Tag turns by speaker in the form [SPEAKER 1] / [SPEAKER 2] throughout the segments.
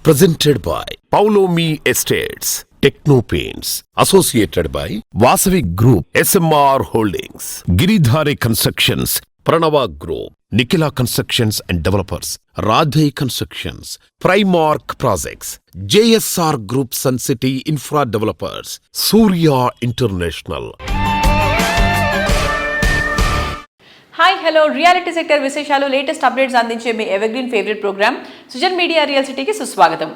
[SPEAKER 1] Presented by Paulomi Estates, Techno Paints, associated by Vasavi Group, SMR Holdings, Giridhari Constructions, Pranava Group, Nikhila Constructions and Developers, Radhe Constructions, Primark Projects, JSR Group Sun City Infra Developers, Surya International.
[SPEAKER 2] Hi hello reality sector విశేషాలు latest updates అందించే మీ evergreen favourite programme Sujan media real సిటీకి సుస్వాగతం.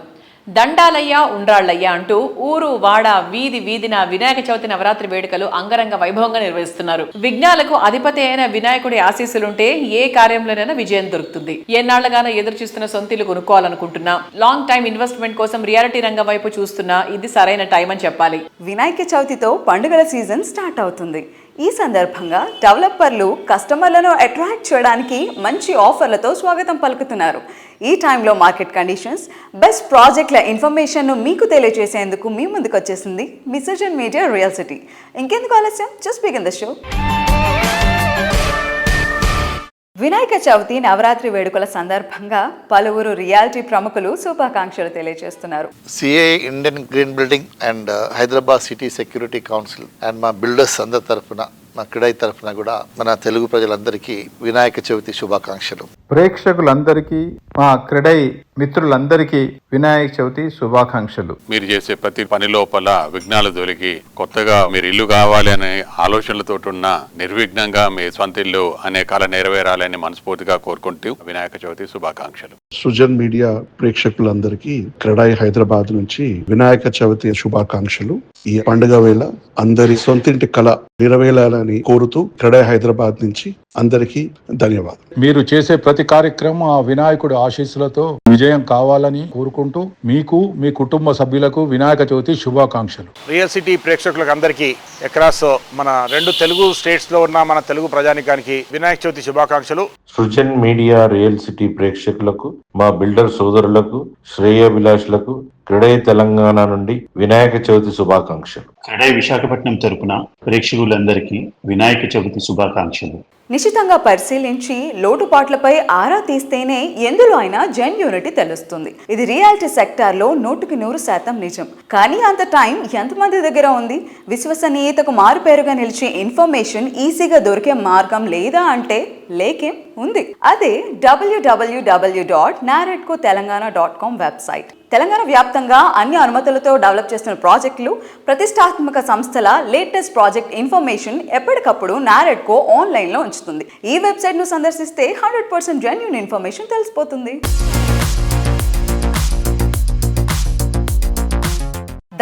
[SPEAKER 2] దండాలయ్య ఉండ్రాళ్ళయ్య అంటూ ఊరు వాడ వీధి వీధిన వినాయక చవితి నవరాత్రి వేడుకలు అంగరంగ వైభవంగా నిర్వహిస్తున్నారు. విఘ్నాలకు అధిపతి అయిన వినాయకుడి ఆశీస్సులుంటే ఏ కార్యంలోనైనా విజయం దొరుకుతుంది. ఎన్నాళ్లుగానో ఎదురు చూస్తున్న సొంతిల్లు కొనుక్కోవాలనుకుంటున్నా, లాంగ్ టైం ఇన్వెస్ట్మెంట్ కోసం రియాలిటీ రంగం వైపు చూస్తున్నా ఇది సరైన టైం అని చెప్పాలి.
[SPEAKER 3] వినాయక చవితితో పండుగల సీజన్ స్టార్ట్ అవుతుంది. ఈ సందర్భంగా డెవలపర్లు కస్టమర్లను అట్రాక్ట్ చేయడానికి మంచి ఆఫర్లతో స్వాగతం పలుకుతున్నారు. ఈ టైంలో మార్కెట్ కండిషన్స్, బెస్ట్ ప్రాజెక్టుల ఇన్ఫర్మేషన్ను మీకు తెలియజేసేందుకు మీ ముందుకు వచ్చేసింది మీ సుజన్ మీడియా రియల్ సిటీ. ఇంకెందుకు ఆలస్యం, just begin the show. Vinayaka Chavithi Navaratri వేడుకల సందర్భంగా పలువురు రియాలిటీ ప్రముఖులు శుభాకాంక్షలు తెలియజేస్తున్నారు.
[SPEAKER 4] CI Indian green building and Hyderabad city security council and మా బిల్డర్స్ అందరి తరఫున, మా క్రీడై తరఫున కూడా మన తెలుగు ప్రజలందరికీ వినాయక చవితి శుభాకాంక్షలు.
[SPEAKER 5] ప్రేక్షకులందరికీ, మా క్రీడై మిత్రులందరికీ వినాయక చవితి శుభాకాంక్షలు.
[SPEAKER 6] మీరు చేసే ప్రతి పని లోపల విఘ్నాలు తొలగి కొత్తగా మీరు ఇల్లు కావాలి అనే ఆలోచనలతో ఉన్న నిర్విఘ్నంగా మీ సొంత ఇల్లు అనే కళ నెరవేరాలని మనస్ఫూర్తిగా కోరుకుంటూ వినాయక చవితి శుభాకాంక్షలు.
[SPEAKER 7] సుజన్ మీడియా ప్రేక్షకులందరికీ క్రెడాయి హైదరాబాద్ నుంచి వినాయక చవితి శుభాకాంక్షలు. ఈ పండుగ వేళ అందరి సొంతింటి కళ నెరవేరాలని కోరుతూ క్రెడాయి హైదరాబాద్ నుంచి అందరికీ ధన్యవాదాలు.
[SPEAKER 8] మీరు చేసే ప్రతి కార్యక్రమం ఆ వినాయకుడి ఆశీస్సులతో విజయం కావాలని కోరుకుంటూ మీకు, మీ కుటుంబ సభ్యులకు వినాయక చవితి శుభాకాంక్షలు.
[SPEAKER 9] రియల్ సిటీ ప్రేక్షకులకు అందరికీ అక్రాస్ మన రెండు తెలుగు స్టేట్స్ లో ఉన్న మన తెలుగు ప్రజానికానికి వినాయక చవితి శుభాకాంక్షలు.
[SPEAKER 10] సుజన్ మీడియా రియల్ సిటీ ప్రేక్షకులకు, మా బిల్డర్ సోదరులకు, శ్రేయోభిలాషులకు క్రీడై తెలంగాణ నుండి వినాయక చవితి శుభాకాంక్షలు.
[SPEAKER 11] క్రీడై విశాఖపట్నం తరపున ప్రేక్షకులందరికీ వినాయక చవితి శుభాకాంక్షలు.
[SPEAKER 3] నిశితంగా పరిశీలించి లోటుపాట్లపై ఆరా తీస్తేనే ఎందులో అయినా జెన్యూనిటీ తెలుస్తుంది. ఇది రియాలిటీ సెక్టార్లో 100% నిజం. కానీ అంత టైం ఎంతమంది దగ్గర ఉంది? విశ్వసనీయతకు మారుపేరుగా నిలిచే ఇన్ఫర్మేషన్ ఈజీగా దొరికే మార్గం లేదా అంటే లేకేం ఉంది. అదే www.naredcotelangana.com వెబ్సైట్. తెలంగాణ వ్యాప్తంగా అన్ని అనుమతులతో డెవలప్ చేస్తున్న ప్రాజెక్టులు, ప్రతిష్టాత్మక సంస్థల లేటెస్ట్ ప్రాజెక్ట్ ఇన్ఫర్మేషన్ ఎప్పటికప్పుడు నారెడ్కో ఆన్లైన్లో ఉంచుతుంది. ఈ వెబ్సైట్ను సందర్శిస్తే 100% జెన్యూన్ ఇన్ఫర్మేషన్ తెలిసిపోతుంది.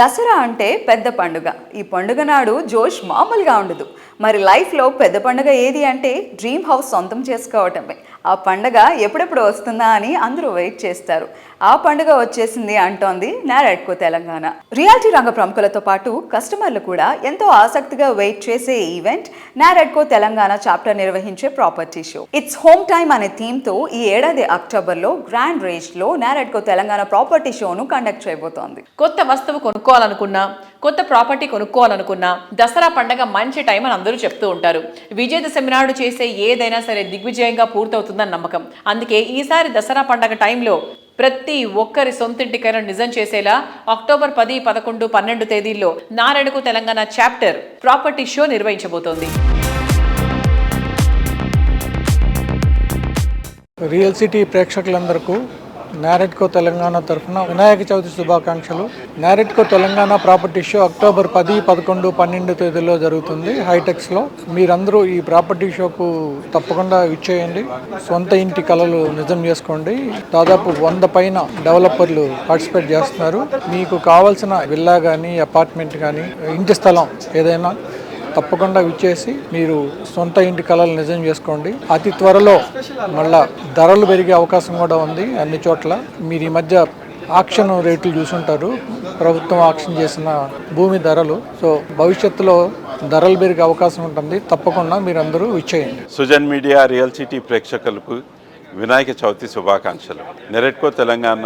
[SPEAKER 3] దసరా అంటే పెద్ద పండుగ. ఈ పండుగ నాడు జోష్ మామూలుగా ఉండదు. మరి లైఫ్లో పెద్ద పండుగ ఏది అంటే డ్రీమ్ హౌస్ సొంతం చేసుకోవటమే. ఆ పండుగ ఎప్పుడెప్పుడు వస్తుందా అని అందరూ వెయిట్ చేస్తారు. ఆ పండుగ వచ్చేసింది అంటోంది నారెడ్కో తెలంగాణ. రియాలిటీ రంగ ప్రముఖులతో పాటు కస్టమర్లు కూడా ఎంతో ఆసక్తిగా వెయిట్ చేసే ఈవెంట్ నారెడ్కో తెలంగాణ చాప్టర్ నిర్వహించే property show. It's home time అనే థీమ్తో ఈ ఏడాది అక్టోబర్లో గ్రాండ్ రేజ్లో నారెడ్కో తెలంగాణ ప్రాపర్టీ షోను కండక్ట్ చేయబోతోంది.
[SPEAKER 2] కొత్త వస్తువు కొనుక్కోవాలనుకున్నా, కొత్త ప్రాపర్టీ కొనుక్కోవాలనుకున్నా దసరా పండగ మంచి టైం అని అందరూ చెప్తూ ఉంటారు. విజయదశమి నాడు చేసే ఏదైనా సరే దిగ్విజయంగా పూర్తవుతుందని నమ్మకం. అందుకే ఈసారి దసరా పండగ టైంలో ప్రతి ఒక్కరి సొంతింటికైనా నిజం చేసేలా అక్టోబర్ 10, 11, 12 తేదీల్లో NAREDCO Telangana chapter property show నిర్వహించబోతోంది.
[SPEAKER 12] రియల్ సిటీ ప్రేక్షకులందరికీ నారెడ్కో తెలంగాణ తరఫున వినాయక చవితి శుభాకాంక్షలు. NAREDCO Telangana property show October 10, 11, 12 తేదీల్లో జరుగుతుంది హైటెక్స్లో. మీరందరూ ఈ ప్రాపర్టీ షోకు తప్పకుండా ఇచ్చేయండి. సొంత ఇంటి కలలు నిజం చేసుకోండి. దాదాపు 100 పైన డెవలపర్లు పార్టిసిపేట్ చేస్తున్నారు. మీకు కావాల్సిన విల్లా కానీ, అపార్ట్మెంట్ కానీ, ఇంటి స్థలం ఏదైనా తప్పకుండా విచ్చేసి మీరు సొంత ఇంటి కళలు నిజం చేసుకోండి. అతి త్వరలో మళ్ళా ధరలు పెరిగే అవకాశం కూడా ఉంది అన్ని చోట్ల. మీరు ఈ మధ్య ఆక్షన్ రేట్లు చూసుంటారు, ప్రభుత్వం ఆక్షన్ చేసిన భూమి ధరలు. సో భవిష్యత్తులో ధరలు పెరిగే అవకాశం ఉంటుంది. తప్పకుండా మీరందరూ ఇచ్చేయండి.
[SPEAKER 6] సుజన్ మీడియా రియల్ సిటీ ప్రేక్షకులకు వినాయక చవితి శుభాకాంక్షలు. NAREDCO Telangana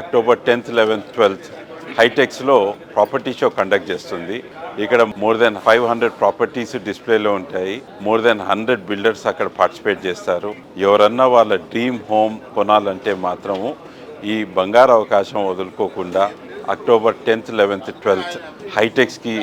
[SPEAKER 6] October 10th, 11th, 12th హైటెక్స్లో ప్రాపర్టీ షో కండక్ట్ చేస్తుంది. ఇక్కడ మోర్ దెన్ 500 ప్రాపర్టీస్ డిస్ప్లేలో ఉంటాయి. మోర్ దెన్ 100 బిల్డర్స్ అక్కడ పార్టిసిపేట్ చేస్తారు. ఎవరన్నా వాళ్ళ డ్రీమ్ హోమ్ కొనాలంటే మాత్రము ఈ బంగారు అవకాశం వదులుకోకుండా అక్టోబర్ 10th, 11th, 12th హైటెక్స్కి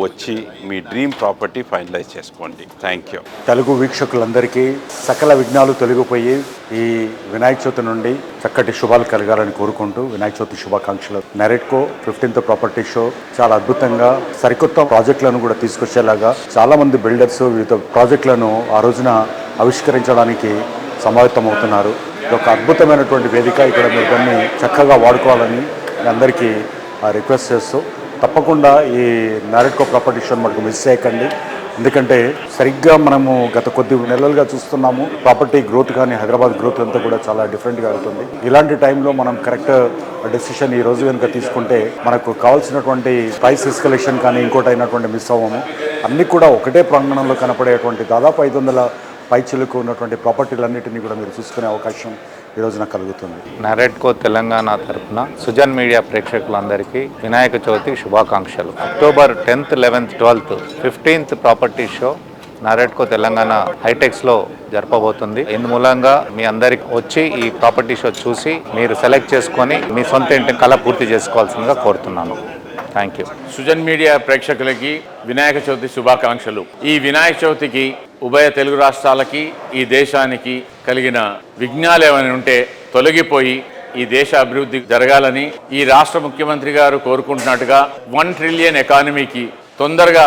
[SPEAKER 6] వచ్చి మీ డ్రీమ్ ప్రాపర్టీ ఫైనలైజ్ చేసుకోండి. Thank you.
[SPEAKER 8] తెలుగు వీక్షకులందరికీ సకల విఘ్నాలు తొలగిపోయి ఈ వినాయక చవితి నుండి చక్కటి శుభాలు కలగాలని కోరుకుంటూ వినాయక చవితి శుభాకాంక్షలు. నెరెట్కో 15th ప్రాపర్టీ షో చాలా అద్భుతంగా సరికొత్త ప్రాజెక్టులను కూడా తీసుకొచ్చేలాగా చాలా మంది బిల్డర్స్ వివిధ ప్రాజెక్టులను ఆ రోజున ఆవిష్కరించడానికి సమాయత్తమవుతున్నారు. ఇది ఒక అద్భుతమైనటువంటి వేదిక. ఇక్కడ మీరు దాన్ని చక్కగా వాడుకోవాలని అందరికీ రిక్వెస్ట్ చేస్తూ తప్పకుండా ఈ నెరెట్కో ప్రాపర్టీ షోని మనకు మిస్ చేయకండి. ఎందుకంటే సరిగ్గా మనము గత కొద్ది నెలలుగా చూస్తున్నాము ప్రాపర్టీ గ్రోత్ కానీ హైదరాబాద్ గ్రోత్ అంతా కూడా చాలా డిఫరెంట్గా అవుతుంది. ఇలాంటి టైంలో మనం కరెక్ట్ డెసిషన్ ఈ రోజు కనుక తీసుకుంటే మనకు కావాల్సినటువంటి ప్రైస్ ఎస్కలేషన్ కానీ ఇంకోటి అయినటువంటి మిస్ అవ్వము. అన్నీ కూడా ఒకటే ప్రాంగణంలో కనపడేటువంటి దాదాపు 500 పైచిలకు ఉన్నటువంటి ప్రాపర్టీలన్నింటినీ కూడా మీరు చూసుకునే అవకాశం ఈ రోజున కలుగుతుంది.
[SPEAKER 5] నెరెట్కో తెలంగాణ తరఫున సుజన్ మీడియా ప్రేక్షకులందరికీ వినాయక చవితి శుభాకాంక్షలు. October 10th, 11th, 12th 15th property show NAREDCO Telangana హైటెక్స్లో జరపబోతుంది. ఇందు మూలంగా మీ అందరికి వచ్చి ఈ ప్రాపర్టీ షో చూసి మీరు సెలెక్ట్ చేసుకొని మీ సొంత ఇంటి కళ పూర్తి చేసుకోవాల్సిందిగా కోరుతున్నాను. Thank you.
[SPEAKER 9] సుజన్ మీడియా ప్రేక్షకులకి వినాయక చవితి శుభాకాంక్షలు. ఈ వినాయక చవితికి ఉభయ తెలుగు రాష్ట్రాలకి ఈ దేశానికి కలిగిన విఘ్నాలు ఏమైనా ఉంటే తొలగిపోయి ఈ దేశ అభివృద్ధి జరగాలని ఈ రాష్ట్ర ముఖ్యమంత్రి గారు కోరుకుంటున్నట్టుగా 1 trillion ఎకానమీకి తొందరగా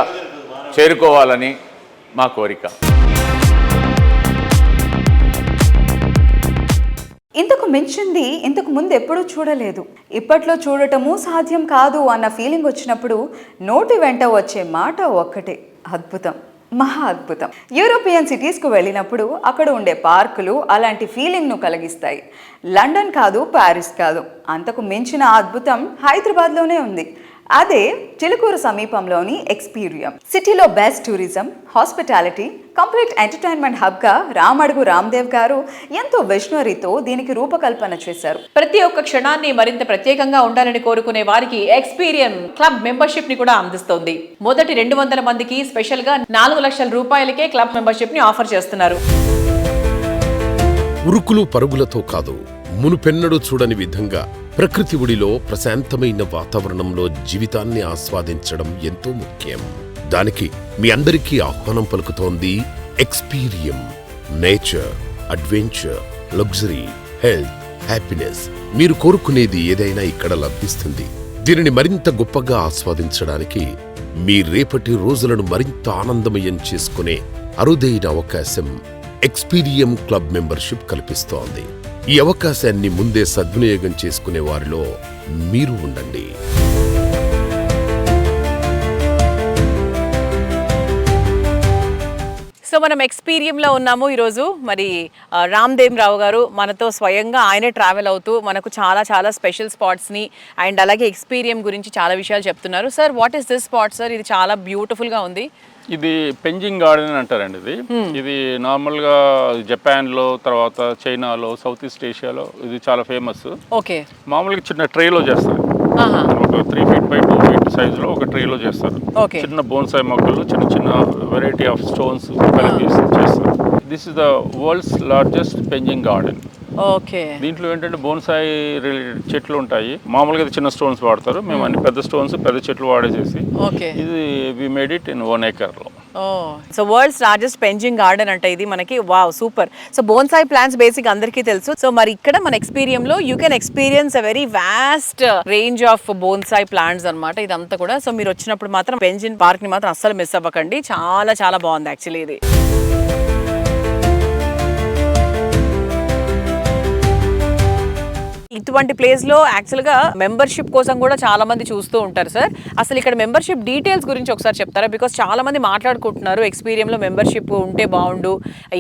[SPEAKER 9] చేరుకోవాలని మా కోరిక.
[SPEAKER 3] ఇంతకు మించింది ఇంతకు ముందు ఎప్పుడూ చూడలేదు. ఇప్పట్లో చూడటము సాధ్యం కాదు అన్న ఫీలింగ్ వచ్చినప్పుడు నోటి వెంట వచ్చే మాట ఒక్కటే, అద్భుతం, మహా అద్భుతం. యూరోపియన్ సిటీస్కు వెళ్ళినప్పుడు అక్కడ ఉండే పార్కులు అలాంటి ఫీలింగ్ను కలిగిస్తాయి. లండన్ కాదు, ప్యారిస్ కాదు, అంతకు మించిన అద్భుతం హైదరాబాద్లోనే ఉంది. అదే చిలుకూరు సమీపంలోని ఎక్స్పీరియం. సిటీలో best tourism, hospitality, complete entertainment హబ్గా రామడుగు రామ్దేవ్ గారు ఎంతో విజనరీతో దీనికి రూపకల్పన చేశారు.
[SPEAKER 2] ప్రతి ఒక్క క్షణాన్ని మరింత ప్రత్యేకంగా ఉండాలని కోరుకునే వారికి ఎక్స్పీరియం క్లబ్ మెంబర్షిప్ ని కూడా అందిస్తోంది. మొదటి 200 మందికి స్పెషల్ గా 4 లక్షల రూపాయలకే క్లబ్ మెంబర్షిప్ ని ఆఫర్ చేస్తున్నారు.
[SPEAKER 1] ఉరుకులు పరుగులతో కాదు, మునుపెన్నడూ చూడని విధంగా ప్రకృతి ఒడిలో ప్రశాంతమైన వాతావరణంలో జీవితాన్ని ఆస్వాదించడం ఎంతో ముఖ్యం. దానికి మీ అందరికీ ఆహ్వానం పలుకుతోంది Experium. Nature, adventure, luxury, health, happiness, మీరు కోరుకునేది ఏదైనా ఇక్కడ లభిస్తుంది. దీనిని మరింత గొప్పగా ఆస్వాదించడానికి మీ రేపటి రోజులను మరింత ఆనందమయం చేసుకునే అరుదైన అవకాశం ఎక్స్పీరియం క్లబ్ మెంబర్షిప్ కల్పిస్తోంది. ఈ అవకాశాన్ని ముందే సద్వినియోగం చేసుకునే వారిలో మీరు ఉండండి.
[SPEAKER 2] సో మనం ఎక్స్పీరియంలో ఉన్నాము ఈరోజు. మరి రామ్దేవ్ రావు గారు మనతో స్వయంగా ఆయనే ట్రావెల్ అవుతూ మనకు చాలా చాలా స్పెషల్ స్పాట్స్ని అండ్ అలాగే ఎక్స్పీరియం గురించి చాలా విషయాలు చెప్తున్నారు. Sir, what is this spot sir? ఇది చాలా బ్యూటిఫుల్గా ఉంది.
[SPEAKER 13] ఇది పెంజింగ్ గార్డెన్ అంటారండి. ఇది నార్మల్గా జపాన్లో, తర్వాత చైనాలో, సౌత్ ఈస్ట్ ఏషియాలో ఇది చాలా ఫేమస్.
[SPEAKER 2] ఓకే.
[SPEAKER 13] మామూలుగా చిన్న ట్రేలో చేస్తారు. ఒక 3 feet by 2 feet సైజులో ఒక ట్రేలో చేస్తారు. చిన్న బోన్సాయి మొక్కలు, చిన్న చిన్న వెరైటీ ఆఫ్ స్టోన్స్ కలిపి చేస్తారు. This is the world's largest penjing garden.
[SPEAKER 2] Okay.
[SPEAKER 13] దీంట్లో ఏంటంటే బోన్సాయి రిలేటెడ్ చెట్లు ఉంటాయి. మామూలుగా చిన్న స్టోన్స్ వాడతారు, మేము అన్ని పెద్ద స్టోన్స్, పెద్ద చెట్లు వాడేసేసి ఇది we made it in 1 acre లో.
[SPEAKER 2] So world's largest penjing garden అంటే ఇది మనకి. Wow, super. So bonsai plants basic అందరికీ తెలుసు. సో మరి ఇక్కడ మన ఎక్స్పీరియంలో you can experience a very vast range of bonsai plants అనమాట ఇదంతా కూడా. సో మీరు వచ్చినప్పుడు మాత్రం పెంజిన్ పార్క్ ని మాత్రం అస్సలు మిస్ అవ్వకండి. చాలా చాలా బాగుంది యాక్చువల్లీ ఇది. ఇటువంటి ప్లేస్ లో యాక్చువల్ గా మెంబర్షిప్ కోసం కూడా చాలా మంది చూస్తూ ఉంటారు సార్. అసలు ఇక్కడ మెంబర్షిప్ డీటెయిల్స్ గురించి ఒకసారి చెప్తారా? బికాస్ చాలా మంది మాట్లాడుకుంటున్నారు ఎక్స్పీరియంలో మెంబర్షిప్ ఉంటే బాగుండు,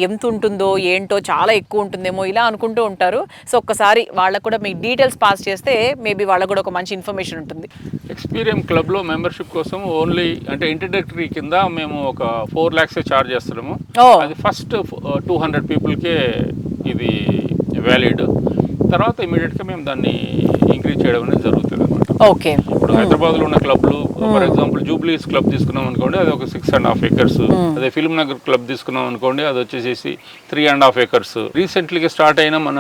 [SPEAKER 2] ఎంత ఉంటుందో ఏంటో, చాలా ఎక్కువ ఉంటుందేమో ఇలా అనుకుంటూ ఉంటారు. సో ఒక్కసారి వాళ్ళకు కూడా మీ డీటెయిల్స్ పాస్ చేస్తే మేబీ వాళ్ళకు కూడా ఒక మంచి ఇన్ఫర్మేషన్ ఉంటుంది.
[SPEAKER 13] ఎక్స్పీరియం క్లబ్లో మెంబర్షిప్ కోసం ఓన్లీ అంటే ఇంట్రడక్టరీ కింద మేము ఒక 4 lakhs ఛార్జ్ చేస్తున్నాము. అది ఫస్ట్ 200 పీపుల్కే ఇది వ్యాలిడ్. తర్వాత ఇమీడియట్గా మేము దాన్ని ఇంక్రీజ్ చేయడం అనేది జరుగుతుంది అనమాట.
[SPEAKER 2] ఓకే.
[SPEAKER 13] ఇప్పుడు హైదరాబాద్లో ఉన్న క్లబ్లు, ఫర్ ఎగ్జాంపుల్ జూబ్లీస్ క్లబ్ తీసుకున్నాం అనుకోండి, అది ఒక 6.5 acres. అదే ఫిల్మ్ నగర్ క్లబ్ తీసుకున్నాం అనుకోండి, అది వచ్చేసి 3.5 acres. రీసెంట్లీగా స్టార్ట్ అయిన మన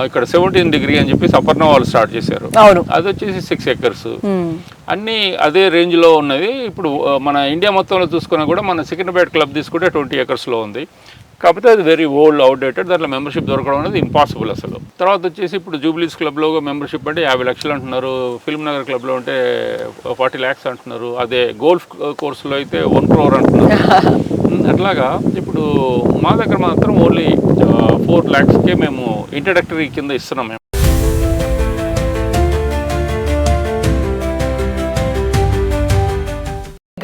[SPEAKER 13] ఇక్కడ 17 డిగ్రీ అని చెప్పేసి అపర్ణ వాళ్ళు స్టార్ట్ చేశారు.
[SPEAKER 2] అవును,
[SPEAKER 13] అది వచ్చేసి 6 acres. అన్నీ అదే రేంజ్లో ఉన్నది. ఇప్పుడు మన ఇండియా మొత్తంలో చూసుకున్నా కూడా మన సికింద్రాబాద్ క్లబ్ తీసుకుంటే 20 acresలో ఉంది. కాకపోతే అది వెరీ ఓల్డ్ అవుట్డేటెడ్, దాంట్లో మెంబర్షిప్ దొరకడం అనేది ఇంపాసిబుల్ అసలు. తర్వాత వచ్చేసి ఇప్పుడు జూబ్లీస్ క్లబ్లో మెంబర్షిప్ అంటే 50 లక్షలు అంటున్నారు, ఫిల్మ్ నగర్ క్లబ్లో అంటే 40 lakhs అంటున్నారు, అదే గోల్ఫ్ కోర్సులో అయితే 1 crore అంటున్నారు. అట్లాగా ఇప్పుడు మా దగ్గర మాత్రం ఓన్లీ 4 lakhsకే మేము ఇంట్రడక్టరీ కింద ఇస్తున్నాం. మేము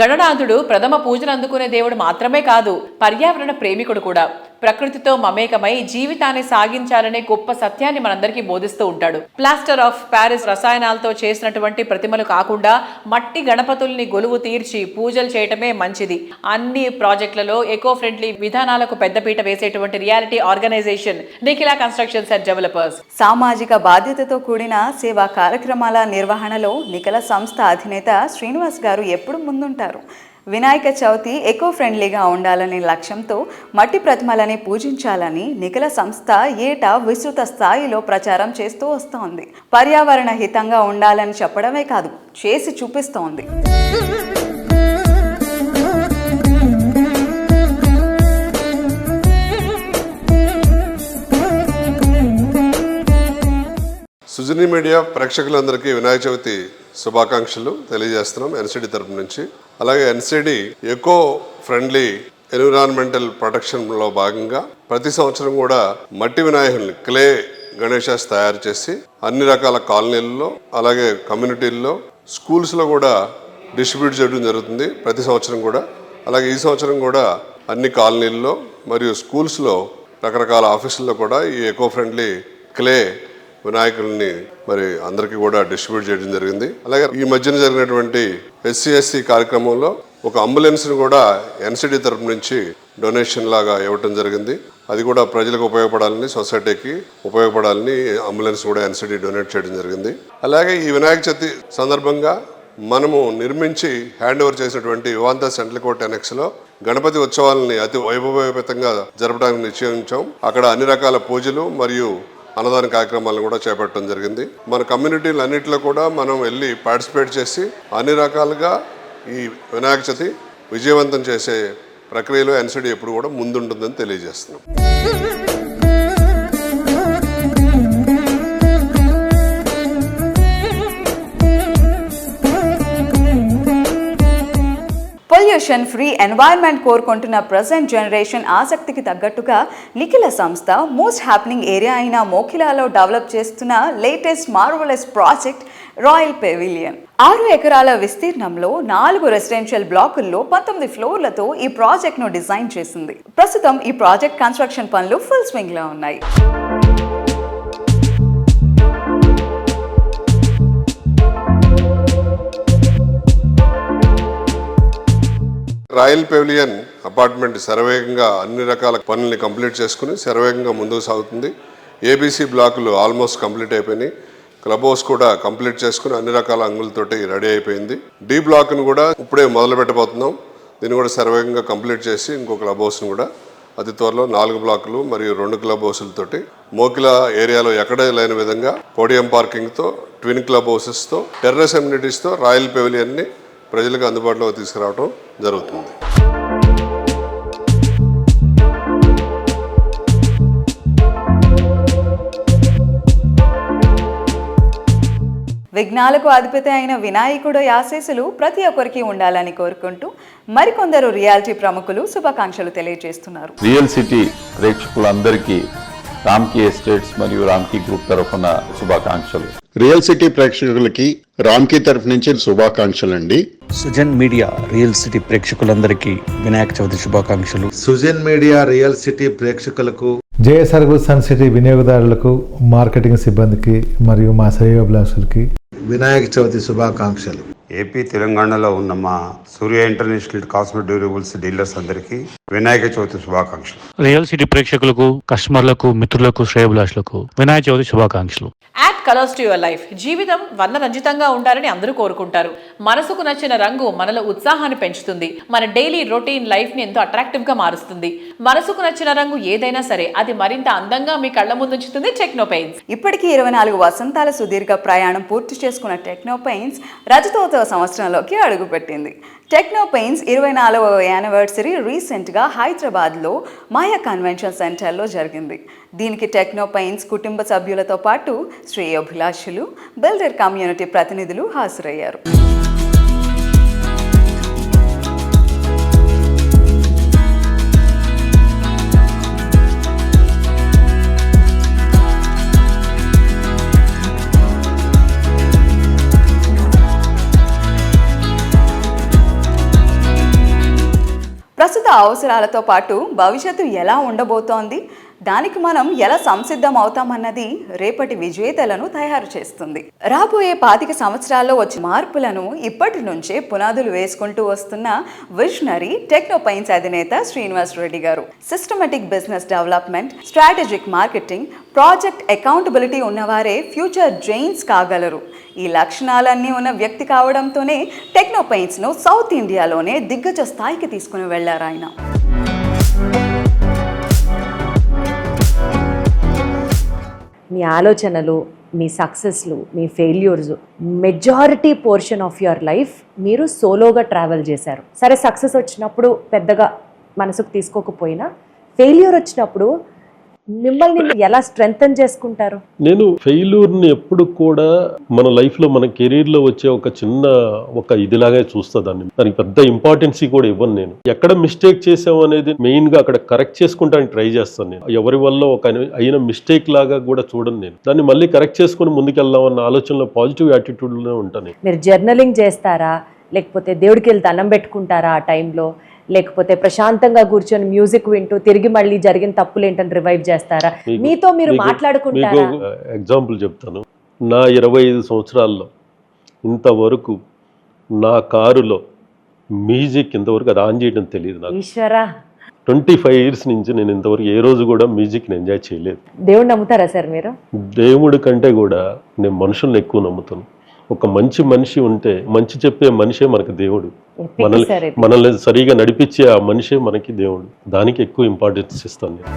[SPEAKER 2] గణనాథుడు ప్రథమ పూజలు అందుకునే దేవుడు మాత్రమే కాదు, పర్యావరణ ప్రేమికుడు కూడా. ప్రకృతితో మమేకమై జీవితాన్ని సాగించాలనే గొప్ప సత్యాన్ని మనందరికీ బోధిస్తూ ఉంటాడు. ప్లాస్టర్ ఆఫ్ ప్యారిస్ రసాయనాలతో చేసినటువంటి ప్రతిమలు కాకుండా మట్టి గణపతుల్ని గొలువు తీర్చి పూజలు చేయటమే మంచిది. అన్ని ప్రాజెక్టులలో ఎకో ఫ్రెండ్లీ విధానాలకు పెద్దపీట వేసేటువంటి reality organization Nikhila constructions and developers.
[SPEAKER 3] సామాజిక బాధ్యతతో కూడిన సేవా కార్యక్రమాల నిర్వహణలో నిఖిల సంస్థ అధినేత శ్రీనివాస్ గారు ఎప్పుడు ముందుంటారు. వినాయక చవితి ఎకో ఫ్రెండ్లీగా ఉండాలనే లక్ష్యంతో మట్టి ప్రతిమలని పూజించాలని నిఖిల సంస్థ ఏటా విస్తృత స్థాయిలో ప్రచారం చేస్తూ వస్తోంది. పర్యావరణ హితంగా ఉండాలని చెప్పడమే కాదు, చేసి చూపిస్తోంది.
[SPEAKER 14] సుజని మీడియా ప్రేక్షకులందరికీ వినాయక చవితి శుభాకాంక్షలు తెలియజేస్తున్నాం ఎన్సిడి తరపు నుంచి. అలాగే ఎన్సిడి ఎకో ఫ్రెండ్లీ ఎన్విరాన్మెంటల్ ప్రొటెక్షన్లో భాగంగా ప్రతి సంవత్సరం కూడా మట్టి వినాయకుల్ని క్లే గణేషాస్ తయారు చేసి అన్ని రకాల కాలనీల్లో అలాగే కమ్యూనిటీల్లో స్కూల్స్లో కూడా డిస్ట్రిబ్యూట్ చేయడం జరుగుతుంది ప్రతి సంవత్సరం కూడా. అలాగే ఈ సంవత్సరం కూడా అన్ని కాలనీల్లో మరియు స్కూల్స్లో రకరకాల ఆఫీసుల్లో కూడా ఈ ఎకో ఫ్రెండ్లీ క్లే వినాయకుల్ని మరి అందరికీ కూడా డిస్ట్రిబ్యూట్ చేయడం జరిగింది. అలాగే ఈ మధ్యన జరిగినటువంటి SC/SC కార్యక్రమంలో ఒక అంబులెన్స్ని కూడా ఎన్సిడి తరపు నుంచి డొనేషన్ లాగా ఇవ్వటం జరిగింది. అది కూడా ప్రజలకు ఉపయోగపడాలని, సొసైటీకి ఉపయోగపడాలని అంబులెన్స్ కూడా ఎన్సిడి డొనేట్ చేయడం జరిగింది. అలాగే ఈ వినాయక చవితి సందర్భంగా మనము నిర్మించి హ్యాండ్ ఓవర్ చేసినటువంటి వివాంత సెంట్రల్ కోర్ట్ ఎనెక్స్లో గణపతి ఉత్సవాలని అతి వైభవపేతంగా జరపడానికి నిశ్చయించాం. అక్కడ అన్ని రకాల పూజలు మరియు అన్నదాన కార్యక్రమాలను కూడా చేపట్టడం జరిగింది. మన కమ్యూనిటీలు అన్నింటిలో కూడా మనం వెళ్ళి పార్టిసిపేట్ చేసి అన్ని రకాలుగా ఈ వినాయక చవితి విజయవంతం చేసే ప్రక్రియలో ఎన్సిడి ఎప్పుడు కూడా ముందుంటుందని తెలియజేస్తున్నాం.
[SPEAKER 3] పొల్యూషన్ ఫ్రీ ఎన్వైర్న్మెంట్ కోరుకుంటున్న ప్రజెంట్ జనరేషన్ ఆసక్తికి తగ్గట్టుగా నిఖిల సంస్థ మోస్ట్ హ్యాపెనింగ్ ఏరియా అయిన మోఖిలాలో డెవలప్ చేస్తున్న latest marvellous project royal pavilion. 6 ఎకరాల విస్తీర్ణంలో 4 రెసిడెన్షియల్ బ్లాకుల్లో 19 ఫ్లోర్లతో ఈ ప్రాజెక్ట్ను డిజైన్ చేసింది. ప్రస్తుతం ఈ ప్రాజెక్ట్ కన్స్ట్రక్షన్ పనులు ఫుల్ స్వింగ్లో ఉన్నాయి.
[SPEAKER 14] రాయల్ పెవిలియన్ అపార్ట్మెంట్ శరవేగంగా అన్ని రకాల పనుల్ని కంప్లీట్ చేసుకుని శరవేగంగా ముందుకు సాగుతుంది. ABC బ్లాకులు ఆల్మోస్ట్ కంప్లీట్ అయిపోయినాయి. క్లబ్ హౌస్ కూడా కంప్లీట్ చేసుకుని అన్ని రకాల అంగులతోటి రెడీ అయిపోయింది. D బ్లాక్ను కూడా ఇప్పుడే మొదలు పెట్టబోతున్నాం. దీన్ని కూడా శరవేగంగా కంప్లీట్ చేసి ఇంకో క్లబ్ హౌస్ను కూడా అతి త్వరలో 4 బ్లాకులు మరియు 2 క్లబ్ హౌసులతోటి మోకిలా ఏరియాలో ఎక్కడే లేని విధంగా పోడియం పార్కింగ్తో, ట్విన్ క్లబ్ హౌసెస్తో, టెర్రస్ అమ్యూనిటీస్తో రాయల్ పెవిలియన్ని ప్రజలకు అందుబాటులో తీసుకురావడం జరుగుతుంది.
[SPEAKER 3] విఘ్నాలకు అధిపతి అయిన వినాయకుడు ఆశీస్సులు ప్రతి ఒక్కరికి ఉండాలని కోరుకుంటూ మరికొందరు రియాలిటీ ప్రముఖులు శుభాకాంక్షలు తెలియజేస్తున్నారు.
[SPEAKER 15] రియల్ సిటీ ప్రేక్షకులందరికీ రామ్కీ ఎస్టేట్స్ మరియు రామ్కీ గ్రూప్ తరఫున శుభాకాంక్షలు.
[SPEAKER 16] రియల్ సిటీ ప్రేక్షకులకి రామ్కీ తరఫు నుంచి శుభాకాంక్షలు అండి.
[SPEAKER 8] సుజన్ మీడియా రియల్ సిటీ ప్రేక్షకులందరికీ వినాయక చవితి శుభాకాంక్షలు.
[SPEAKER 17] సుజన్ మీడియా రియల్ సిటీ ప్రేక్షకులకు,
[SPEAKER 18] జేఎస్ఆర్ సన్ సిటీ వినియోగదారులకు, మార్కెటింగ్ సిబ్బందికి మరియు మా శ్రేయోభిలాషులకి
[SPEAKER 17] వినాయక చవితి శుభాకాంక్షలు.
[SPEAKER 19] ఏపీ తెలంగాణలో ఉన్న మా సూర్య ఇంటర్నేషనల్ కాస్మెటిక్ డ్యూరబుల్స్ డీలర్స్ అందరికీ వినాయక చవితి శుభాకాంక్షలు.
[SPEAKER 20] రియల్ సిటీ ప్రేక్షకులకు, కస్టమర్లకు, మిత్రులకు, శ్రేయోభిలాషులకు వినాయక చవితి శుభాకాంక్షలు.
[SPEAKER 2] Add colours to your life. జీవితం వర్ణరంజితంగా ఉండాలని అందరూ కోరుకుంటారు. మనసుకు నచ్చిన రంగు మనలో ఉత్సాహాన్ని పెంచుతుంది. మన డైలీ రొటీన్ లైఫ్ ని ఎంతో అట్రాక్టివ్ గా మారుస్తుంది. మనసుకు నచ్చిన రంగు ఏదైనా సరే అది మరింత అందంగా మీ కళ్ళ ముందుంచుతుంది టెక్నో పెయింట్స్.
[SPEAKER 3] ఇప్పటికీ 24 వసంతాల సుదీర్ఘ ప్రయాణం పూర్తి చేసుకున్న టెక్నో పెయింట్స్ రజతోత్సవ సంవత్సరంలోకి అడుగుపెట్టింది. టెక్నో పెయింట్స్ 24వ యానివర్సరీ రీసెంట్గా హైదరాబాద్లో మాయా కన్వెన్షన్ సెంటర్లో జరిగింది. దీనికి టెక్నో పెయింట్స్ కుటుంబ సభ్యులతో పాటు శ్రేయోభిలాషులు, బిల్డర్ కమ్యూనిటీ ప్రతినిధులు హాజరయ్యారు. ప్రస్తుత అవసరాలతో పాటు భవిష్యత్తు ఎలా ఉండబోతోంది, దానికి మనం ఎలా సంసిద్ధం అవుతామన్నది రేపటి విజేతలను తయారు చేస్తుంది. రాబోయే 25 సంవత్సరాల్లో వచ్చే మార్పులను ఇప్పటి నుంచే పునాదులు వేసుకుంటూ వస్తున్న విజనరీ టెక్నో పెయింట్స్ అధినేత Srinivas Reddy garu. Systematic business development, strategic marketing, project accountability ఉన్నవారే ఫ్యూచర్ జైన్స్ కాగలరు. ఈ లక్షణాలన్నీ ఉన్న వ్యక్తి కావడంతోనే టెక్నో పెయింట్స్ను సౌత్ ఇండియాలోనే దిగ్గజ స్థాయికి తీసుకుని వెళ్లారు ఆయన.
[SPEAKER 20] మీ ఆలోచనలు, మీ సక్సెస్లు, మీ failures, majority portion of your life మీరు సోలోగా ట్రావెల్ చేశారు. సరే, సక్సెస్ వచ్చినప్పుడు పెద్దగా మనసుకు తీసుకోకపోయినా ఫెయిల్యూర్ వచ్చినప్పుడు మిమ్మల్ని ఎలా స్ట్రెంగ్తన్ చేసుకుంటారు?
[SPEAKER 21] నేను ఫెయిల్యూర్ని ఎప్పుడు కూడా మన లైఫ్లో, మన కెరీర్లో వచ్చే ఒక ఇదిలాగే చూస్తా. దానికి పెద్ద ఇంపార్టెన్స్ కూడా ఇవ్వను. నేను ఎక్కడ మిస్టేక్ చేసాము అనేది మెయిన్గా అక్కడ కరెక్ట్ చేసుకుంటానికి ట్రై చేస్తాను. నేను ఎవరి వల్ల ఒక అయిన మిస్టేక్ లాగా కూడా చూడను. నేను దాన్ని మళ్ళీ కరెక్ట్ చేసుకుని ముందుకెళ్దాం అన్న ఆలోచనలో, పాజిటివ్ యాటిట్యూడ్లోనే ఉంటాను.
[SPEAKER 20] మీరు జర్నలింగ్ చేస్తారా, లేకపోతే దేవుడికి వెళ్ళి దండం పెట్టుకుంటారా ఆ టైంలో, లేకపోతే ప్రశాంతంగా కూర్చొని మ్యూజిక్ వింటూ తిరిగి మళ్ళీ జరిగిన తప్పులు ఏంటని రివైవ్ చేస్తారా? మీతో మీరు మాట్లాడుకుంటారా?
[SPEAKER 21] ఎగ్జాంపుల్ చెప్తాను. నా 25 సంవత్సరాల్లో ఇంతవరకు నా కారులో మ్యూజిక్ ఇంతవరకు అది ఆన్ చేయడం తెలియదు నాకు. 25 ఇయర్స్ నుంచి నేను ఇంతవరకు ఏ రోజు కూడా మ్యూజిక్ని ఎంజాయ్ చేయలేదు.
[SPEAKER 20] దేవుడు నమ్ముతారా సార్ మీరు?
[SPEAKER 21] దేవుడి కంటే కూడా నేను మనుషుల్ని ఎక్కువ నమ్ముతాను. ఒక మంచి మనిషి ఉంటే, మంచి చెప్పే మనిషే మనకు దేవుడు. మనల్ని సరిగా నడిపించే ఆ మనిషే మనకి దేవుడు. దానికి ఎక్కువ ఇంపార్టెన్స్ ఇస్తాను నేను.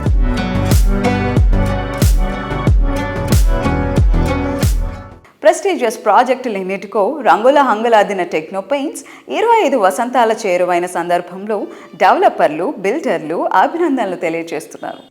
[SPEAKER 3] ప్రెస్టీజియస్ ప్రాజెక్టులన్నిటికో రంగుల హంగులాదిన టెక్నో పెయింట్స్ 25 వసంతాల చేరువైన సందర్భంలో డెవలపర్లు, బిల్డర్లు అభినందనలు తెలియజేస్తున్నారు.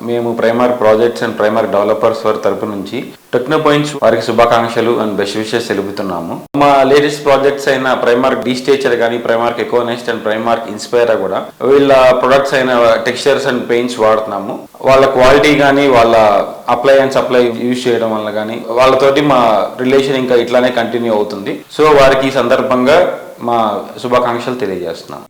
[SPEAKER 22] మేము primer projects and primer developers వారి తరపు నుంచి టెక్నో పాయింట్స్ వారికి శుభాకాంక్షలు అండ్ బెస్ట్ విషెస్ తెలుపుతున్నాము. మా లేటెస్ట్ ప్రాజెక్ట్స్ అయిన ప్రైమార్క్ డీస్టేచర్ కానీ, Primark Econest and Primark Inspire కూడా వీళ్ళ ప్రొడక్ట్స్ అయిన టెక్స్చర్స్ అండ్ పెయింట్స్ వాడుతున్నాము. వాళ్ళ క్వాలిటీ కానీ, వాళ్ళ అప్లై యూజ్ చేయడం వల్ల కానీ వాళ్ళతోటి మా రిలేషన్ ఇంకా ఇట్లానే కంటిన్యూ అవుతుంది. సో వారికి ఈ సందర్భంగా మా శుభాకాంక్షలు తెలియజేస్తున్నాం.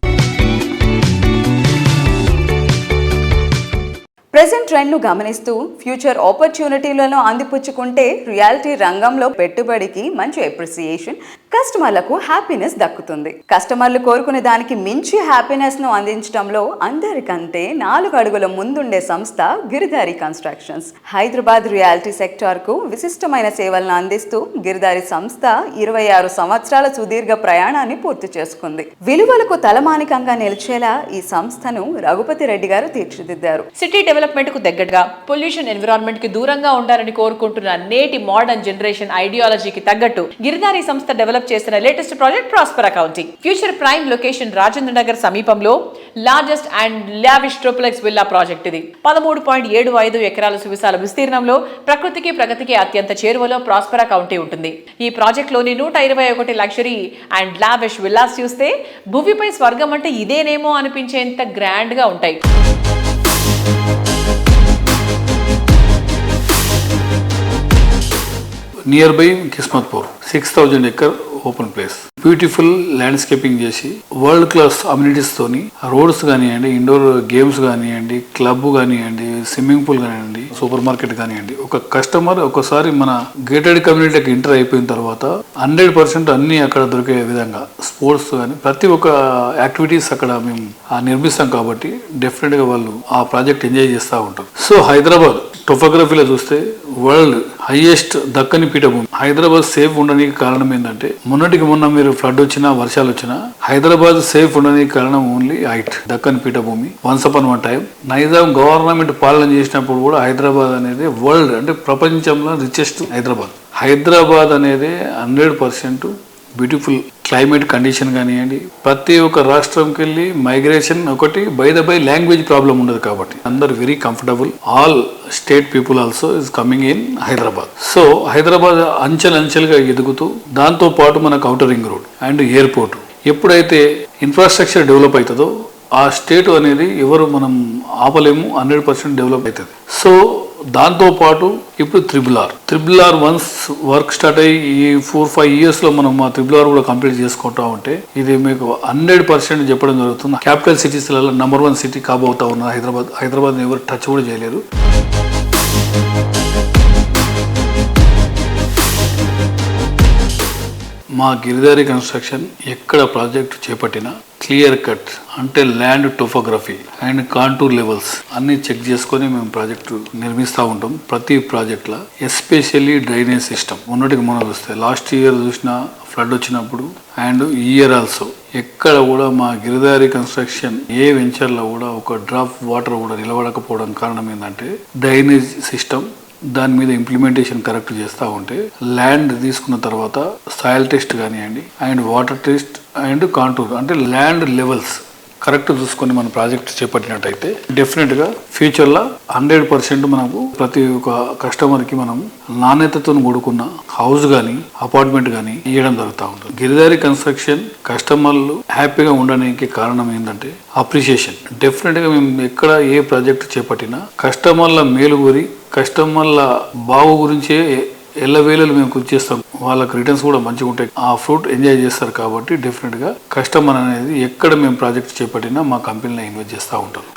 [SPEAKER 3] ప్రెజెంట్ ట్రెండ్ను గమనిస్తూ ఫ్యూచర్ ఆపర్చునిటీలను అందిపుచ్చుకుంటే రియాలిటీ రంగంలో పెట్టుబడికి మంచి అప్రిసియేషన్, కస్టమర్లకు హ్యాపీనెస్ దక్కుతుంది. కస్టమర్లు కోరుకునే దానికి మించి హ్యాపీనెస్ను అందించడంలో అందరికంటే 4 అడుగుల ముందుండే సంస్థ గిరిధారి కన్స్ట్రక్షన్స్. హైదరాబాద్ రియాలిటీ సెక్టార్కు విశిష్టమైన సేవలను అందిస్తూ గిరిధారి సంస్థ 26 సంవత్సరాల సుదీర్ఘ ప్రయాణాన్ని పూర్తి చేసుకుంది. విలువలకు తలమానికంగా నిలిచేలా ఈ సంస్థను రఘుపతి రెడ్డి గారు తీర్చిదిద్దారు.
[SPEAKER 2] సిటీ డెవలప్మెంట్ కు దగ్గరగా, పొల్యూషన్ ఎన్విరాన్మెంట్ కి దూరంగా ఉండాలని కోరుకుంటున్న నేటి మోడర్న్ జనరేషన్ ఐడియాలజీకి తగ్గట్టు గిరిధారి సంస్థ డెవలప్ చేసిన latest project prosper accounting. Future prime location Rajendra Nagar సమీపంలో largest and lavish triplex villa project ఇది. 13.75 ఎకరాల సువిశాల విస్తీర్ణంలో ప్రకృతికి ప్రగతికి అత్యంత చేరువలో ప్రాస్పర్ అకౌంటింగ్ ఉంటుంది. ఈ ప్రాజెక్ట్ లోని 121 లగ్జరీ అండ్ లావిష్ విల్లాస్ చూస్తే భూమిపై స్వర్గం అంటే ఇదేనేమో అనిపించేంత గ్రాండ్ గా ఉంటాయి.
[SPEAKER 23] Nearby Kismatpur, 6,000 acre open place.
[SPEAKER 4] Beautiful landscaping చేసి వరల్డ్ క్లాస్ అమ్యూనిటీస్ తోని రోడ్స్ కానివ్వండి, ఇండోర్ గేమ్స్ కానివ్వండి, క్లబ్ కానివ్వండి, స్విమ్మింగ్ పూల్ కానివ్వండి, సూపర్ మార్కెట్ కానివ్వండి, ఒక కస్టమర్ ఒకసారి మన గేటెడ్ కమ్యూనిటీకి ఎంటర్ అయిపోయిన తర్వాత 100% అన్ని అక్కడ దొరికే విధంగా స్పోర్ట్స్ కానీ ప్రతి ఒక్క యాక్టివిటీస్ అక్కడ మేము నిర్మిస్తాం కాబట్టి డెఫినెట్ గా వాళ్ళు ఆ ప్రాజెక్ట్ ఎంజాయ్ చేస్తూ ఉంటారు. సో హైదరాబాద్ టోపోగ్రఫీలో చూస్తే వరల్డ్ హైయెస్ట్ దక్కని పీఠభూమి. హైదరాబాద్ సేఫ్ ఉండడానికి కారణం ఏంటంటే మొన్నటికి మొన్న మీరు ఫ్లడ్ వచ్చినా వర్షాలు వచ్చినా హైదరాబాద్ సేఫ్ ఉండడానికి కారణం ఓన్లీ హైట్, దక్కని పీఠభూమి. Once upon one time Nizam government పాలన చేసినప్పుడు కూడా హైదరాబాద్ అనేది వరల్డ్ అంటే ప్రపంచంలో రిచెస్ట్ హైదరాబాద్ అనేది 100% బ్యూటిఫుల్ క్లైమేట్ కండిషన్ కానివ్వండి, ప్రతి ఒక్క రాష్ట్రంకి వెళ్ళి మైగ్రేషన్ ఒకటి బై లాంగ్వేజ్ ప్రాబ్లం ఉండదు కాబట్టి అందరు very comfortable. All state people also is coming in Hyderabad. So Hyderabad అంచెలంచెలుగా ఎదుగుతూ దాంతో పాటు మనకు outer ring road and airport ఎప్పుడైతే ఇన్ఫ్రాస్ట్రక్చర్ డెవలప్ అవుతుందో ఆ స్టేట్ అనేది ఎవరు మనం ఆపలేము, 100% డెవలప్ అవుతుంది. సో దాంతో పాటు ఇప్పుడు triple R once work start అయ్యి ఈ 4-5 years లో మనం ఆ త్రిబుల్ ఆర్ కూడా కంప్లీట్ చేసుకుంటా ఉంటే ఇది మీకు 100% చెప్పడం జరుగుతుంది. క్యాపిటల్ సిటీస్లలో నంబర్ 1 సిటీ కాబోతా ఉన్న హైదరాబాద్ ఎవరు టచ్ కూడా చేయలేరు. మా గిరిదారి కన్స్ట్రక్షన్ ఎక్కడ ప్రాజెక్ట్ చేపట్టినా క్లియర్ కట్ అంటే land topography and contour levels అన్ని చెక్ చేసుకొని మేము ప్రాజెక్టు నిర్మిస్తూ ఉంటాం. ప్రతి ప్రాజెక్ట్లో ఎస్పెషల్లీ డ్రైనేజ్ సిస్టమ్ మొన్నటికి మనం చూస్తే లాస్ట్ ఇయర్ చూసిన ఫ్లడ్ వచ్చినప్పుడు అండ్ ఈ ఇయర్ ఆల్సో ఎక్కడ కూడా మా గిరిదారి కన్స్ట్రక్షన్ ఏ వెంచర్లో కూడా ఒక డ్రాప్ వాటర్ కూడా నిలబడకపోవడం కారణం ఏంటంటే డ్రైనేజ్ సిస్టమ్ దాని మీద ఇంప్లిమెంటేషన్ కరెక్ట్ చేస్తూ ఉంటే ల్యాండ్ తీసుకున్న తర్వాత సాయిల్ టెస్ట్ కానివ్వండి and water test and contour అంటే ల్యాండ్ లెవెల్స్ కరెక్ట్ చూసుకొని మన ప్రాజెక్ట్ చేపట్టినట్టయితే డెఫినెట్గా ఫ్యూచర్లో 100% మనకు ప్రతి ఒక్క కస్టమర్కి మనం నాణ్యతతో కూడుకున్న హౌస్ కానీ అపార్ట్మెంట్ కానీ ఇవ్వడం జరుగుతూ ఉంటుంది. గిరిదారి కన్స్ట్రక్షన్ కస్టమర్లు హ్యాపీగా ఉండడానికి కారణం ఏంటంటే అప్రిషియేషన్. డెఫినెట్గా మేము ఎక్కడ ఏ ప్రాజెక్ట్ చేపట్టినా కస్టమర్ల మేలు కోరి కస్టమర్ల బాగు గురించే ఎల్లవేళలు మేము కృషి చేస్తాం. వాళ్ళకి రిటర్న్స్ కూడా మంచిగా ఉంటాయి, ఆ ఫ్రూట్ ఎంజాయ్ చేస్తారు. కాబట్టి డెఫినెట్గా కస్టమర్ అనేది ఎక్కడ మేము ప్రాజెక్ట్ చేపట్టినా మా కంపెనీలో ఇన్వెస్ట్ చేస్తూ ఉంటారు.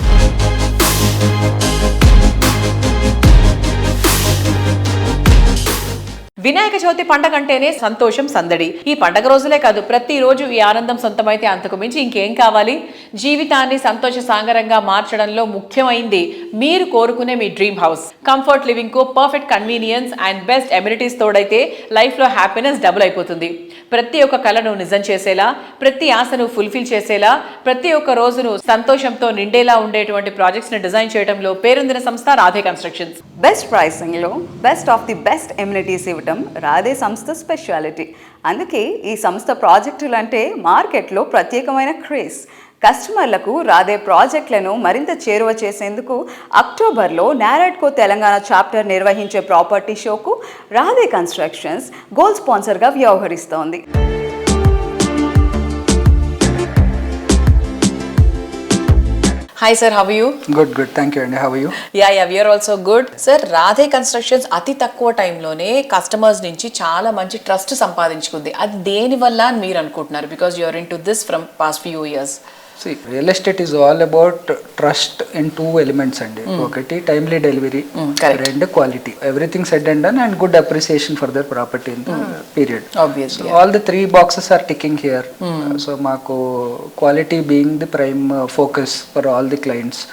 [SPEAKER 2] వినాయక చవితి పండగ అంటేనే సంతోషం, సందడి. ఈ పండగ రోజులే కాదు, ప్రతిరోజు ఈ ఆనందం సొంతమైతే అంతకు మించి ఇంకేం కావాలి? జీవితాన్ని సంతోష సాగరంగా మార్చడంలో ముఖ్యమైంది మీరు కోరుకునే మీ డ్రీమ్ హౌస్. కంఫర్ట్ లివింగ్ కు perfect convenience and best amenities తోడైతే లైఫ్ లో హ్యాపీనెస్ డబుల్ అయిపోతుంది. ప్రతి ఒక్క కలను నిజం చేసేలా, ప్రతి ఆశను ఫుల్ఫిల్ చేసేలా, ప్రతి ఒక్క రోజును సంతోషంతో నిండేలా ఉండేటువంటి ప్రాజెక్ట్స్ ని డిజైన్ చేయడంలో పేరొందిన సంస్థ రాధే కన్స్ట్రక్షన్స్.
[SPEAKER 3] బెస్ట్ ప్రైసింగ్ లో best of the best amenities ఇవ్వడం రాధే సంస్థ స్పెషాలిటీ. అందుకే ఈ సంస్థ ప్రాజెక్టులు అంటే మార్కెట్లో ప్రత్యేకమైన క్రేజ్. కస్టమర్లకు రాధే ప్రాజెక్టులను మరింత చేరువ చేసేందుకు అక్టోబర్లో నారాడ్కో తెలంగాణ చాప్టర్ నిర్వహించే ప్రాపర్టీ షోకు రాధే కన్స్ట్రక్షన్స్ గోల్డ్ స్పాన్సర్గా వ్యవహరిస్తోంది.
[SPEAKER 2] Hi sir, how are you?
[SPEAKER 7] Good, thank you. And how are you?
[SPEAKER 2] Yeah, we are also good. Sir, Radhe constructions అతి తక్కువ టైంలోనే కస్టమర్స్ నుంచి చాలా మంచి ట్రస్ట్ సంపాదించుకుంది. అది దేని వల్ల అని మీరు అనుకుంటున్నారు? Because you are into this from past few years.
[SPEAKER 7] See, real estate is all about trust in 2 elements అండి. ఒకటి టైమ్లీ డెలివరీ, రెండు quality. Everything said and done and good appreciation for their property in the period.
[SPEAKER 2] Obviously.
[SPEAKER 7] All the 3 boxes are ticking here. So మాకు quality being the prime focus for all the clients.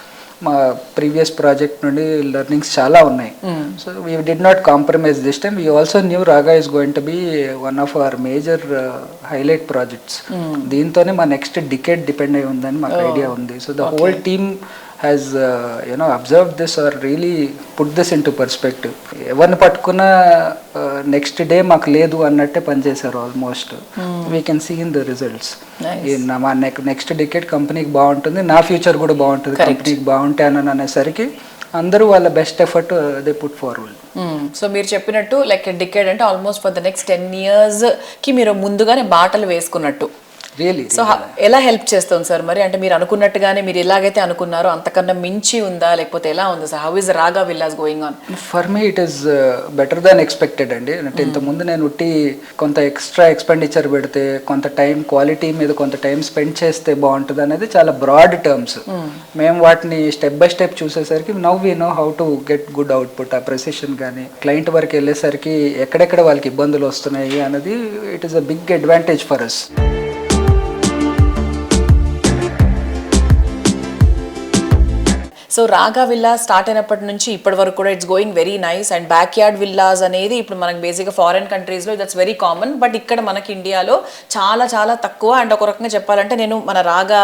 [SPEAKER 7] మా previous project నుండి learnings చాలా ఉన్నాయి. So we did not compromise this time. We also new raga is going to be one of our major highlight projects. దీంతోనే మా next decade depend అయి ఉందని మాకు idea ఉంది. So the whole team has observed this or really put this into perspective. ఎవరిని పట్టుకున్న next day మాకు లేదు అన్నట్టే పనిచేశారు almost. We can see in the results. మా నెక్స్ట్ డికేట్ కంపెనీకి బాగుంటుంది, నా ఫ్యూచర్ కూడా బాగుంటుంది, కంపెనీకి బాగుంటానని అనేసరికి అందరూ వాళ్ళ best effort they put forward.
[SPEAKER 2] So మీరు చెప్పినట్టు లైక్ డికేడ్ అంటే almost for the next 10 years కి మీరు ముందుగానే బాటలు వేసుకున్నట్టు.
[SPEAKER 7] రియలీ.
[SPEAKER 2] సో ఎలా హెల్ప్ చేస్తుంది సార్ మరి? అంటే మీరు అనుకున్నట్టుగానే మీరు ఎలాగైతే అనుకున్నారో అంతకన్నా మించి ఉందా, లేకపోతే ఎలా ఉంది సార్? హౌ ఇస్ రాగా villas going on?
[SPEAKER 7] For me it is better than expected అండి. అంటే ఇంతకుముందు నేను ఉట్టి కొంత ఎక్స్ట్రా ఎక్స్పెండిచర్ పెడితే, కొంత టైం క్వాలిటీ మీద కొంత టైం స్పెండ్ చేస్తే బాగుంటుంది అనేది చాలా బ్రాడ్ టర్మ్స్. మేము వాటిని స్టెప్ బై స్టెప్ చూసేసరికి now we know how to get good output. ఆ ప్రెసిషన్ కానీ క్లయింట్ వరకు వెళ్ళేసరికి ఎక్కడెక్కడ వాళ్ళకి ఇబ్బందులు వస్తున్నాయి అనేది it is a big advantage for us.
[SPEAKER 2] So Raga villa start అయినప్పటి నుంచి ఇప్పటి వరకు కూడా it's going very nice. And backyard villas అనేది ఇప్పుడు మనకు బేసిక్గా ఫారెన్ కంట్రీస్లో దట్స్ వెరీ కామన్, బట్ ఇక్కడ మనకి ఇండియాలో చాలా చాలా తక్కువ. అండ్ ఒక రకంగా చెప్పాలంటే నేను మన రాగా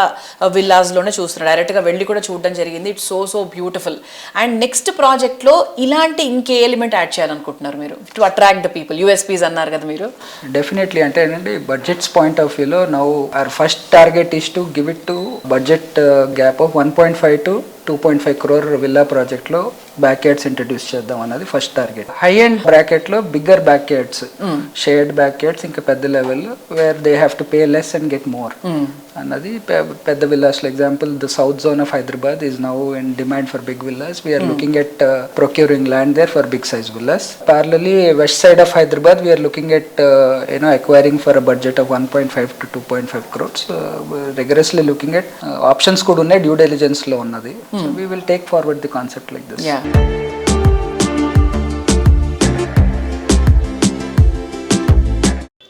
[SPEAKER 2] విల్లాస్లోనే చూస్తున్నాను, డైరెక్ట్గా వెళ్ళి కూడా చూడడం జరిగింది. It's so beautiful. And next ప్రాజెక్ట్లో ఇలాంటి ఇంకే ఎలిమెంట్ యాడ్ చేయాలనుకుంటున్నారు మీరు to attract the people? USPs అన్నారు కదా మీరు.
[SPEAKER 7] డెఫినెట్లీ. అంటే ఏంటంటే బడ్జెట్స్ పాయింట్ ఆఫ్ వ్యూలో now our first target is to give it to budget gap of 1.5 to 2.5 crore villa ప్రాజెక్ట్లో బ్యాక్ యార్డ్స్ ఇంట్రడ్యూస్ చేద్దాం అన్నది ఫస్ట్ టార్గెట్. హై ఎండ్ బ్రాకెట్లో bigger back yards, shared back yards, ఇంకా పెద్ద level where they have to pay less and get more అన్నది పెద్ద విల్లాస్లో. Example the south zone of Hyderabad is now in demand for big villas. We are looking at procuring land there for big size villas. Parallelly, west side of Hyderabad, we are looking at acquiring for a budget of 1.5 to 2.5 crores. Rigorously looking at options could unna due diligence lo unnadi. So we will take forward the concept like this.
[SPEAKER 2] Yeah.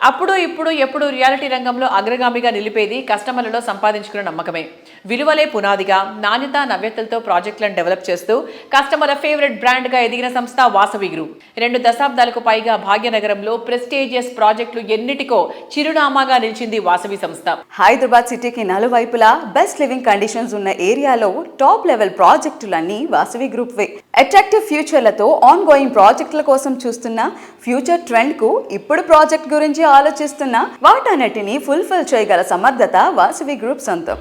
[SPEAKER 2] అప్పుడు ఇప్పుడు ఎప్పుడు reality రంగంలో అగ్రగామిగా నిలిపేది కస్టమర్లలో సంపాదించుకున్న నమ్మకమే. విలువలే పునాదిగా నాణ్యత నవ్యతలతో ప్రాజెక్టులను డెవలప్ చేస్తూ కస్టమర్ల ఫేవరెట్ బ్రాండ్గా ఎదిగిన సంస్థ వాసవి గ్రూప్. 2 దశాబ్దాలకు పైగా భాగ్యనగరంలో ప్రెస్టీజియస్ ప్రాజెక్టులు ఎన్నిటికో చిరునామాగా నిలిచింది వాసవి సంస్థ.
[SPEAKER 3] హైదరాబాద్ సిటీకి నలువైపులా బెస్ట్ లివింగ్ కండిషన్స్ ఉన్న ఏరియాలో టాప్ లెవెల్ ప్రాజెక్టులన్నీ వాసవి గ్రూప్ వే. అట్రాక్టివ్ ఫ్యూచర్లతో ఆన్ గోయింగ్ ప్రాజెక్టుల కోసం చూస్తున్న ఫ్యూచర్ ట్రెండ్ కు ఇప్పుడు ప్రాజెక్ట్ గురించి ఆలోచిస్తున్న వాటన్నిటిని ఫుల్ఫిల్ చేయగల సమర్థత వాసవి గ్రూప్ సొంతం.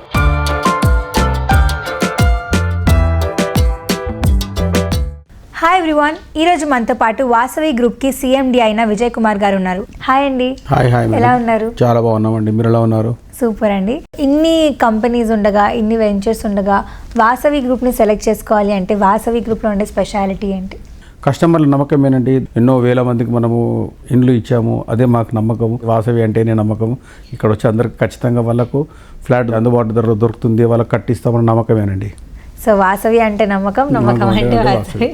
[SPEAKER 10] హాయ్ ఎవ్రీవన్, ఈరోజు మనతో పాటు వాసవి గ్రూప్కి సిఎండి అయిన విజయ్ కుమార్ గారు ఉన్నారు. హాయ్ అండి.
[SPEAKER 11] హాయ్.
[SPEAKER 10] ఎలా ఉన్నారు?
[SPEAKER 11] చాలా బాగున్నామండి. మీరు ఎలా ఉన్నారు?
[SPEAKER 10] సూపర్ అండి. ఇన్ని కంపెనీస్ ఉండగా, ఇన్ని వెంచర్స్ ఉండగా వాసవి గ్రూప్ని సెలెక్ట్ చేసుకోవాలి అంటే వాసవి గ్రూప్లో ఉండే స్పెషాలిటీ ఏంటి?
[SPEAKER 11] కస్టమర్ల నమ్మకమేనండి. ఎన్నో వేల మందికి మనము ఇండ్లు ఇచ్చాము, అదే మాకు నమ్మకం. వాసవి అంటేనే నమ్మకం. ఇక్కడ వచ్చి అందరికి ఖచ్చితంగా వాళ్ళకు ఫ్లాట్ అందుబాటు ధరలో దొరుకుతుంది, వాళ్ళకి కట్టిస్తామన్న నమ్మకమేనండి.
[SPEAKER 10] సో వాసవి అంటే నమ్మకం, నమ్మకం అంటే వాసవి.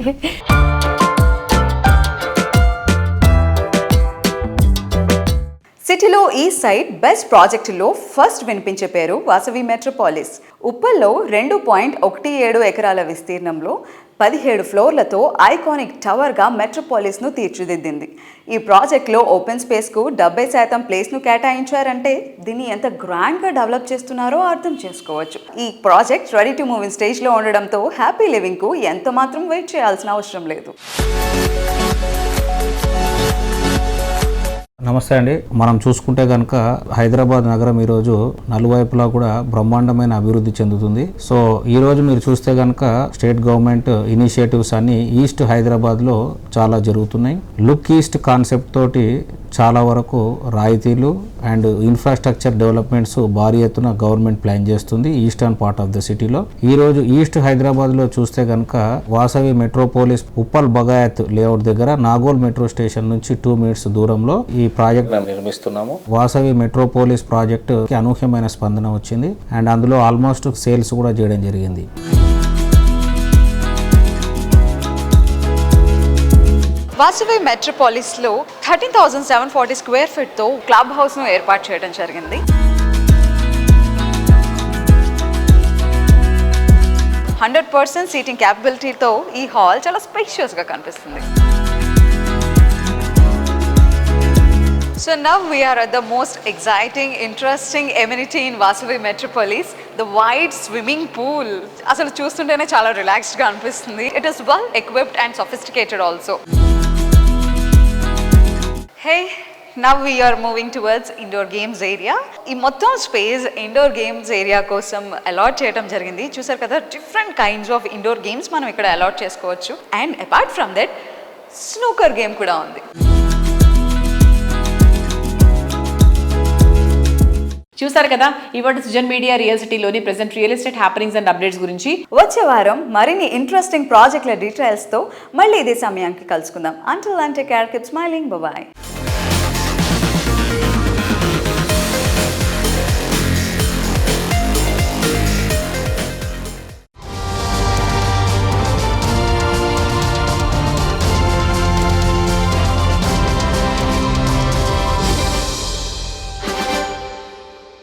[SPEAKER 3] సిటీలో ఈ సైడ్ బెస్ట్ ప్రాజెక్టులో ఫస్ట్ వినిపించే పేరు వాసవి మెట్రోపాలిస్. ఉప్పల్లో 2.17 ఎకరాల విస్తీర్ణంలో 17 ఫ్లోర్లతో ఐకానిక్ టవర్గా మెట్రోపాలిస్ను తీర్చిదిద్దింది. ఈ ప్రాజెక్ట్లో ఓపెన్ స్పేస్కు 70% ప్లేస్ను కేటాయించారంటే దీన్ని ఎంత గ్రాండ్గా డెవలప్ చేస్తున్నారో అర్థం చేసుకోవచ్చు. ఈ project ready to move in స్టేజ్లో ఉండడంతో హ్యాపీ లివింగ్కు ఎంత మాత్రం వెయిట్ చేయాల్సిన అవసరం లేదు.
[SPEAKER 23] నమస్తే అండి. మనం చూసుకుంటే కనుక హైదరాబాద్ నగరం ఈరోజు నలువైపులా కూడా బ్రహ్మాండమైన అభివృద్ధి చెందుతుంది. సో ఈ రోజు మీరు చూస్తే కనుక స్టేట్ గవర్నమెంట్ ఇనిషియేటివ్స్ అన్ని ఈస్ట్ హైదరాబాద్లో చాలా జరుగుతున్నాయి. లుక్ ఈస్ట్ కాన్సెప్ట్ తోటి చాలా వరకు రాయితీలు అండ్ ఇన్ఫ్రాస్ట్రక్చర్ డెవలప్మెంట్స్ భారీ ఎత్తున గవర్నమెంట్ ప్లాన్ చేస్తుంది ఈస్టర్న్ పార్ట్ ఆఫ్ ద సిటీలో. ఈ రోజు ఈస్ట్ హైదరాబాద్లో చూస్తే కనుక వాసవి మెట్రోపోలిస్ ఉప్పల్ బగాయత్ లేఅవుట్ దగ్గర నాగోల్ మెట్రో స్టేషన్ నుంచి 2 minutes దూరంలో ఈ ప్రాజెక్ట్ నిర్మిస్తున్నాము. వాసవి మెట్రోపోలిస్ ప్రాజెక్ట్ కి అనూహ్యమైన స్పందన వచ్చింది అండ్ అందులో ఆల్మోస్ట్ సేల్స్ కూడా చేయడం జరిగింది.
[SPEAKER 3] వాసవి మెట్రోపాలిస్లో 13,740 స్క్వేర్ ఫీట్తో క్లబ్ హౌస్ను ఏర్పాటు చేయడం జరిగింది. 100% సీటింగ్ క్యాపబిలిటీతో ఈ హాల్ చాలా స్పేషియస్గా కనిపిస్తుంది. So now we are at the most exciting, interesting amenity in Vasavi Metropolis, the wide swimming pool. అసలు చూస్తుంటేనే చాలా రిలాక్స్డ్గా అనిపిస్తుంది. It is well equipped and sophisticated also. Hey, now we are moving towards indoor games area. ఈ మొత్తం space indoor games area కోసం allot చేయడం జరిగింది. చూసారు కదా, different kinds of indoor games మనం ఇక్కడ అలాట్ చేసుకోవచ్చు. And apart from that snooker game కూడా ఉంది.
[SPEAKER 2] చూసారు కదా ఇవాటి సుజన్ మీడియా రియల్ సిటీలోని present real estate happenings and updates గురించి.
[SPEAKER 3] వచ్చే వారం మరిన్ని ఇంట్రెస్టింగ్ ప్రాజెక్టుల డీటెయిల్స్తో మళ్ళీ ఇదే సమయానికి కలుసుకుందాం. Until then take care, keep smiling, by.